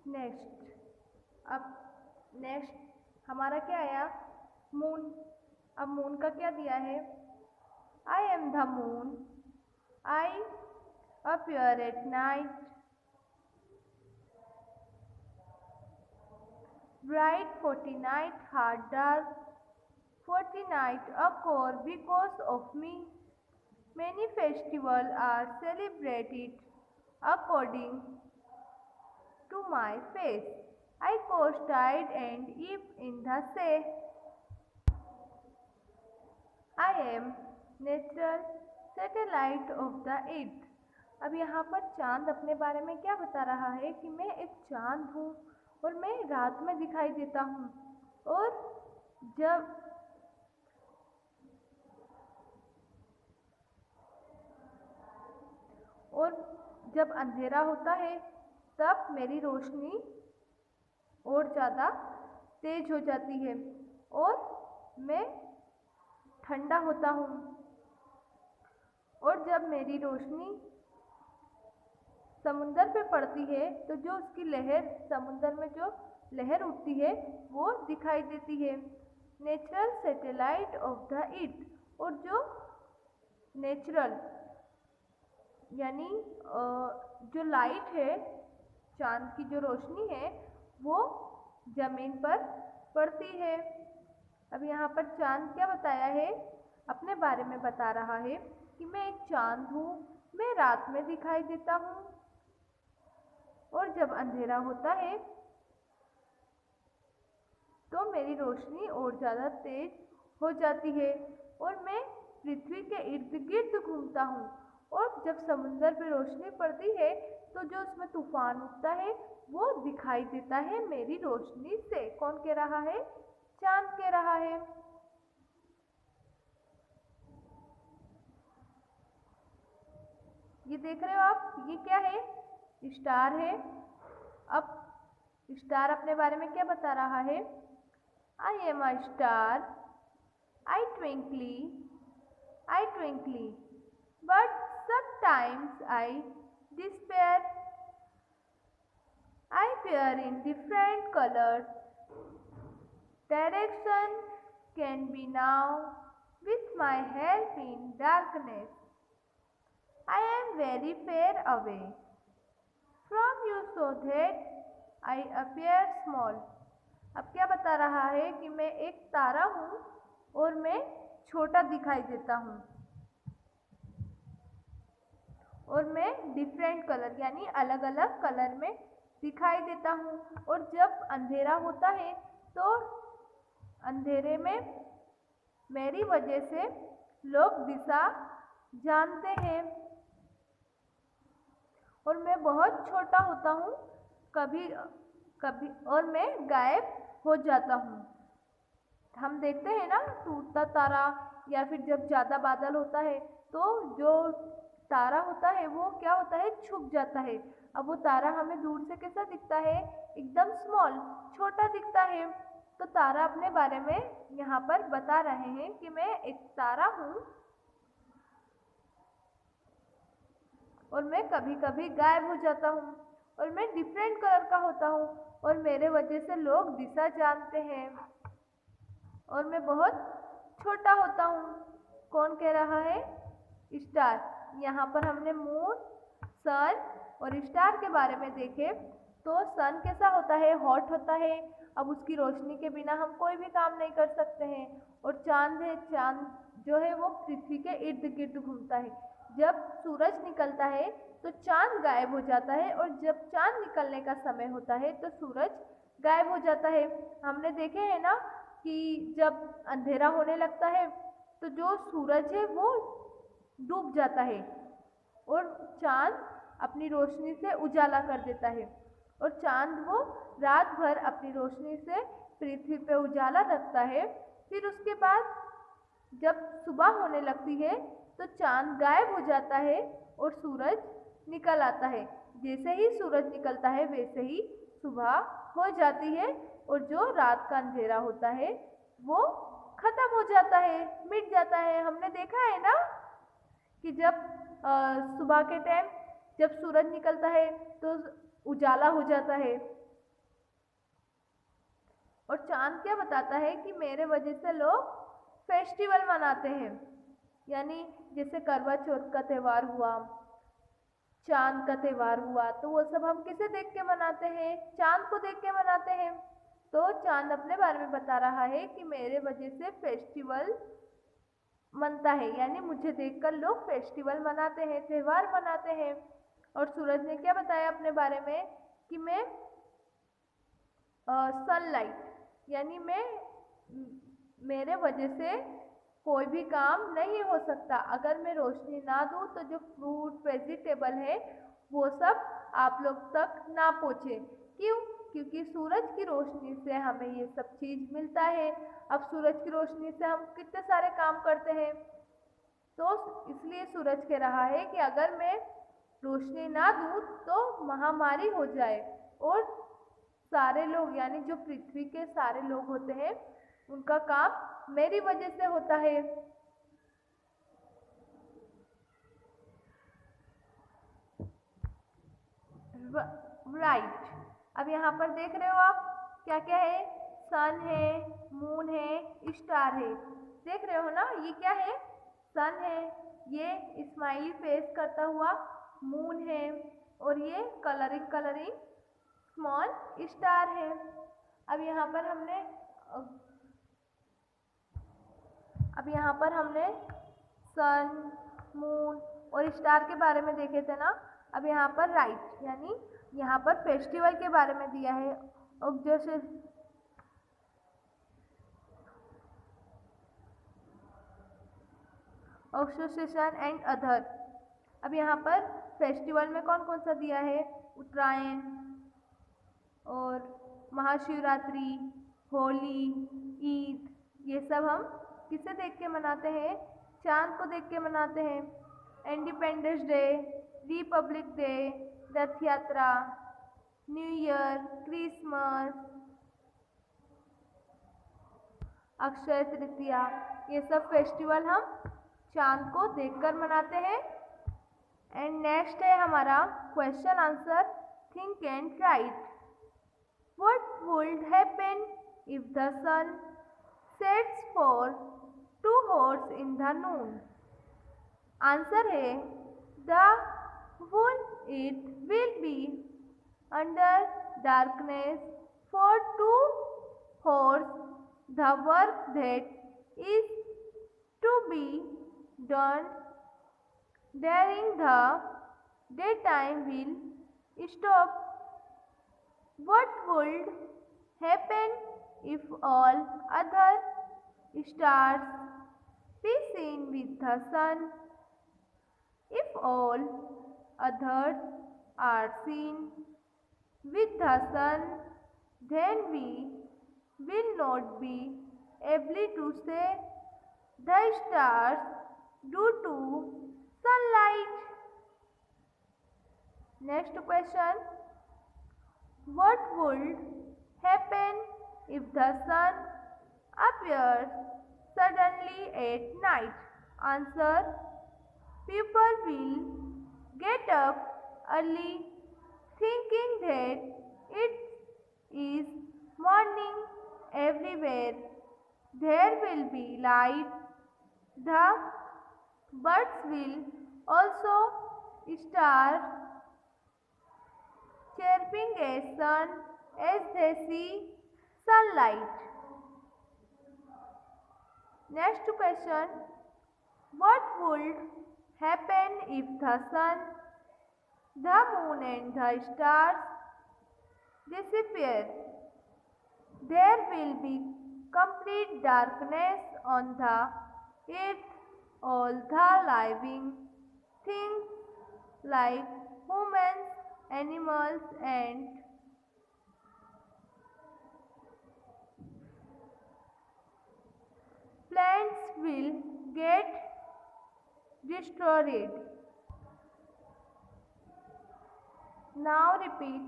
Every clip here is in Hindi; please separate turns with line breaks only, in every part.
नेक्स्ट। अब नेक्स्ट हमारा क्या आया? मून। अब मून का क्या दिया है? I am the moon, I appear at night, bright 40 night hard dark, 40 night occur because of me. Many festivals are celebrated according to my face. I coast tide and eve in the sea. I am natural satellite of the earth. अब यहाँ पर चांद अपने बारे में क्या बता रहा है कि मैं एक चांद हूँ और मैं रात में दिखाई देता हूँ, और जब अंधेरा होता है तब मेरी रोशनी और ज़्यादा तेज हो जाती है और मैं ठंडा होता हूँ। और जब मेरी रोशनी समुंदर पे पड़ती है तो जो उसकी लहर, समुंदर में जो लहर उठती है वो दिखाई देती है। Natural satellite of the earth. और जो नेचुरल यानी जो लाइट है, चांद की जो रोशनी है वो ज़मीन पर पड़ती है। अब यहाँ पर चांद क्या बताया है? अपने बारे में बता रहा है कि मैं एक चांद हूँ, मैं रात में दिखाई देता हूँ और जब अंधेरा होता है तो मेरी रोशनी और ज़्यादा तेज हो जाती है और मैं पृथ्वी के इर्द गिर्द घूमता हूँ। और जब समुंदर पर रोशनी पड़ती है तो जो उसमें तूफान उठता है वो दिखाई देता है मेरी रोशनी से। कौन कह रहा है? चांद कह रहा है। ये देख रहे हो आप, ये क्या है? स्टार है। अब स्टार अपने बारे में क्या बता रहा है? I am a star, I twinkly, but sometimes I despair. I appear in different colors. Direction can be now with my help in darkness. I am very far away from you so that I appear small. अब क्या बता रहा है कि मैं एक तारा हूँ और मैं छोटा दिखाई देता हूँ और मैं डिफरेंट कलर यानी अलग अलग कलर में दिखाई देता हूँ। और जब अंधेरा होता है तो अंधेरे में मेरी वजह से लोग दिशा जानते हैं और मैं बहुत छोटा होता हूँ कभी कभी, और मैं गायब हो जाता हूँ। हम देखते हैं ना टूटता तारा, या फिर जब ज़्यादा बादल होता है तो जो तारा होता है वो क्या होता है? छुप जाता है। अब वो तारा हमें दूर से कैसा दिखता है? एकदम स्मॉल, छोटा दिखता है। तो तारा अपने बारे में यहाँ पर बता रहे हैं कि मैं एक तारा हूँ और मैं कभी कभी गायब हो जाता हूँ और मैं डिफरेंट कलर का होता हूँ और मेरे वजह से लोग दिशा जानते हैं और मैं बहुत छोटा होता हूँ। कौन कह रहा है? स्टार। यहाँ पर हमने मून, सन और स्टार के बारे में देखे। तो सन कैसा होता है? हॉट होता है। अब उसकी रोशनी के बिना हम कोई भी काम नहीं कर सकते हैं। और चांद है, चांद जो है वो पृथ्वी के इर्द गिर्द घूमता है। जब सूरज निकलता है तो चांद गायब हो जाता है और जब चांद निकलने का समय होता है तो सूरज गायब हो जाता है। हमने देखे हैं ना कि जब अंधेरा होने लगता है तो जो सूरज है वो डूब जाता है और चांद अपनी रोशनी से उजाला कर देता है। और चांद वो रात भर अपनी रोशनी से पृथ्वी पे उजाला रखता है। फिर उसके बाद जब सुबह होने लगती है तो चांद गायब हो जाता है और सूरज निकल आता है। जैसे ही सूरज निकलता है वैसे ही सुबह हो जाती है और जो रात का अंधेरा होता है वो खत्म हो जाता है, मिट जाता है। हमने देखा है ना कि जब सुबह के टाइम जब सूरज निकलता है तो उजाला हो जाता है और चांद क्या बताता है कि मेरे वजह से लोग फेस्टिवल मनाते हैं, यानी जैसे करवा चौथ का त्यौहार हुआ, चांद का त्यौहार हुआ, तो वो सब हम किसे देख के मनाते हैं? चांद को देख के मनाते हैं। तो चांद अपने बारे में बता रहा है कि मेरे वजह से फेस्टिवल मनता है, यानी मुझे देखकर लोग फेस्टिवल मनाते हैं, त्यौहार मनाते हैं। और सूरज ने क्या बताया अपने बारे में कि मैं सनलाइट, यानी मेरे वजह से कोई भी काम नहीं हो सकता। अगर मैं रोशनी ना दूँ तो जो फ्रूट वेजिटेबल है वो सब आप लोग तक ना पहुँचे। क्यों? क्योंकि सूरज की रोशनी से हमें ये सब चीज़ मिलता है। अब सूरज की रोशनी से हम कितने सारे काम करते हैं, तो इसलिए सूरज कह रहा है कि अगर मैं रोशनी ना दूँ तो महामारी हो जाए और सारे लोग, यानी जो पृथ्वी के सारे लोग होते हैं, उनका काम मेरी वजह से होता है। राइट। अब यहाँ पर देख रहे हो आप क्या क्या है? सन है, मून है, स्टार है। देख रहे हो ना, ये क्या है? सन है, ये स्माइली फेस करता हुआ मून है, और ये कलरिंग कलरिंग स्मॉल स्टार है। अब यहाँ पर हमने सन, मून और स्टार के बारे में देखे थे ना। अब यहाँ पर राइट, यानी यहाँ पर फेस्टिवल के बारे में दिया है। Association and other. अब यहाँ पर फेस्टिवल में कौन कौन सा दिया है? उत्तरायण और महाशिवरात्रि, होली, ईद, ये सब हम किसे देख के मनाते हैं? चांद को देख के मनाते हैं। इंडिपेंडेंस डे, रिपब्लिक डे, रथ यात्रा, new year, Christmas, Akshaya Tritiya, ये सब फेस्टिवल हम चांद को देखकर मनाते हैं। एंड नेक्स्ट है हमारा question answer, think and right. What would happen if the sun sets for 2 hours in the noon? Answer है the whole it will be under darkness for 2 hours. The work that is to be done during the daytime will stop. What would happen if all other stars be seen with the sun? If all others are seen with the sun, then we will not be able to see the stars due to sunlight. Next question. What would happen if the sun appears suddenly at night? Answer. People will get up early thinking that it is morning everywhere. There will be light. The birds will also start chirping as they see sunlight. Next question. What would happen if the sun, the moon and the stars disappear? There will be complete darkness on the earth. All the living things like humans, animals and plants will get destroyed. Now repeat.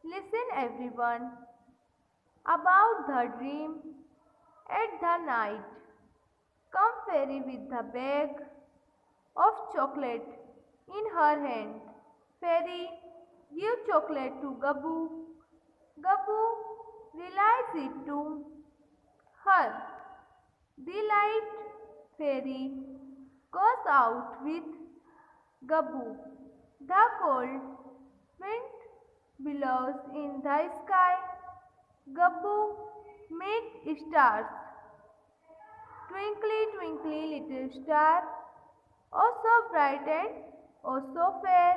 Listen everyone about the dream at the night. Come fairy with the bag of chocolate in her hand. Fairy give chocolate to Gabbu. Gabbu realize it to her. The light fairy goes out with Gabbu. The cold wind blows in the sky. Gabbu meet stars. Twinkly, twinkly, little star, oh so bright and oh so fair.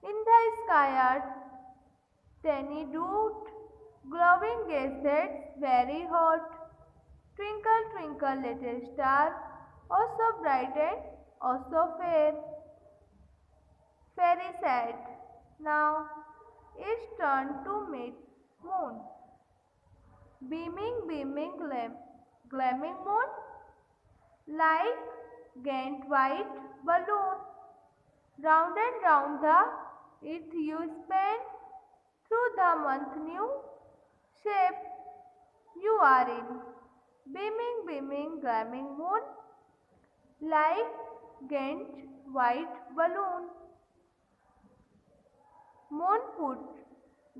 In the sky are tiny doot, glowing gazettes very hot. Twinkle, twinkle, little star, oh so bright and oh so fair. Fairy said, now it's turn to meet moon. Beaming, beaming, glamming moon, like giant white balloon. Round and round the earth you spin, through the month new shape you are in. Beaming, beaming, glamming moon, like giant white balloon. Moon put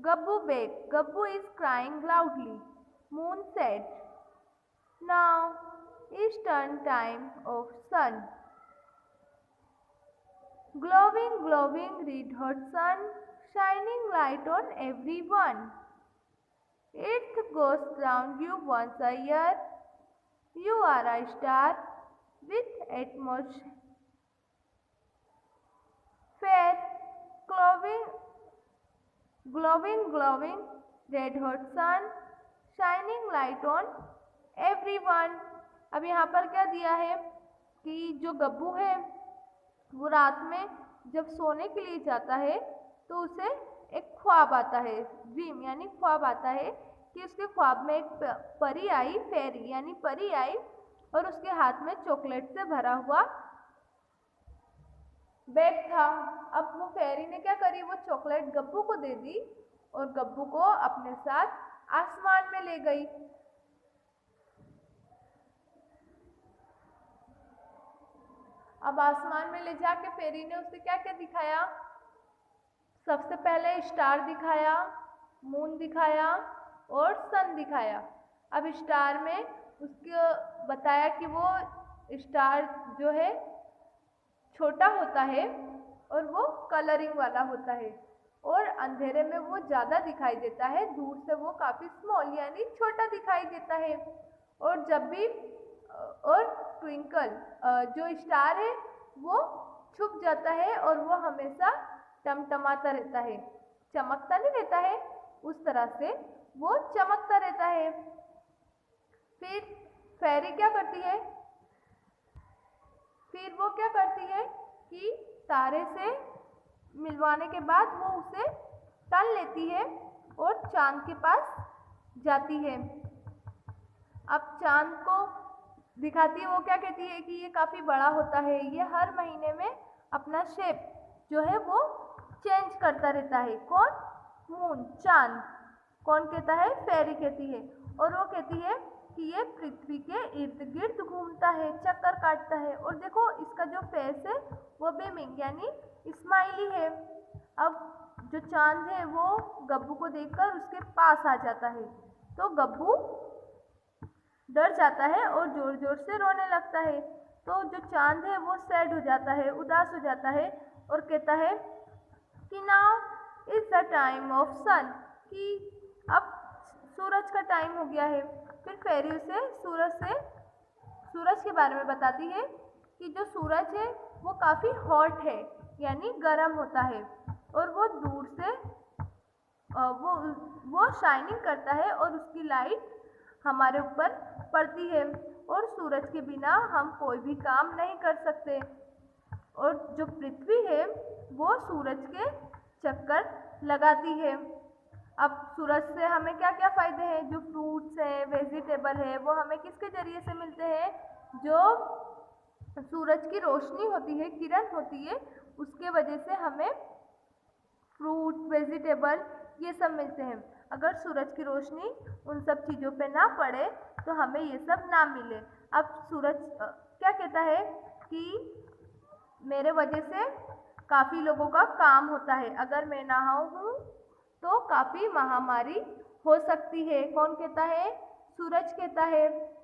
Gabbu back. Gabbu is crying loudly. Moon said, now is turn time of sun. Glowing, glowing, red hot sun, shining light on everyone. Earth goes round you once a year. You are a star with atmosphere. Glowing, glowing, glowing, red hot sun, shining light on everyone. अब यहाँ पर क्या दिया है कि जो गब्बू है वो रात में जब सोने के लिए जाता है तो उसे एक ख्वाब आता है, ड्रीम यानी ख्वाब आता है कि उसके ख्वाब में एक परी आई, फेरी यानी परी आई और उसके हाथ में चॉकलेट से भरा हुआ बैग था। अब वो फेरी ने क्या करी, वो चॉकलेट गब्बू को दे दी और गब्बू को अपने साथ आसमान में ले गई। अब आसमान में ले जाके फेरी ने उसे क्या क्या दिखाया, सबसे पहले स्टार दिखाया, मून दिखाया और सन दिखाया। अब स्टार में उसको बताया कि वो स्टार जो है छोटा होता है और वो कलरिंग वाला होता है और अंधेरे में वो ज़्यादा दिखाई देता है, दूर से वो काफ़ी स्मॉल यानी छोटा दिखाई देता है। और जब भी और ट्विंकल जो स्टार है वो छुप जाता है और वो हमेशा टमटमाता रहता है, चमकता नहीं रहता है, उस तरह से वो चमकता रहता है। फिर फेरी क्या करती है, फिर वो क्या करती है कि तारे से मिलवाने के बाद वो उसे तल लेती है और चांद के पास जाती है। अब चांद को दिखाती है, वो क्या कहती है कि ये काफ़ी बड़ा होता है, ये हर महीने में अपना शेप जो है वो चेंज करता रहता है। कौन? मून, चांद। कौन कहता है? फेरी कहती है। और वो कहती है कि ये पृथ्वी के इर्द गिर्द घूमता है, चक्कर काटता है। और देखो इसका जो फेस है वो बीमिंग यानी स्माइली है। अब जो चांद है वो गब्बू को देखकर उसके पास आ जाता है तो गब्बू डर जाता है और जोर जोर से रोने लगता है। तो जो चांद है वो सैड हो जाता है, उदास हो जाता है और कहता है कि now is the time of sun, कि अब सूरज का टाइम हो गया है। फिर फेरी उसे सूरज के बारे में बताती है कि जो सूरज है वो काफ़ी हॉट है यानी गर्म होता है और वो दूर से वो शाइनिंग करता है और उसकी लाइट हमारे ऊपर पड़ती है और सूरज के बिना हम कोई भी काम नहीं कर सकते। और जो पृथ्वी है वो सूरज के चक्कर लगाती है। अब सूरज से हमें क्या क्या फ़ायदे हैं, जो फ्रूट्स हैं, वेजिटेबल है, वो हमें किसके ज़रिए से मिलते हैं, जो सूरज की रोशनी होती है, किरण होती है, उसके वजह से हमें फ्रूट, वेजिटेबल ये सब मिलते हैं। अगर सूरज की रोशनी उन सब चीज़ों पे ना पड़े तो हमें ये सब ना मिले। अब सूरज क्या कहता है कि मेरे वजह से काफ़ी लोगों का काम होता है, अगर मैं ना हूँ तो काफ़ी महामारी हो सकती है। कौन कहता है? सूरज कहता है।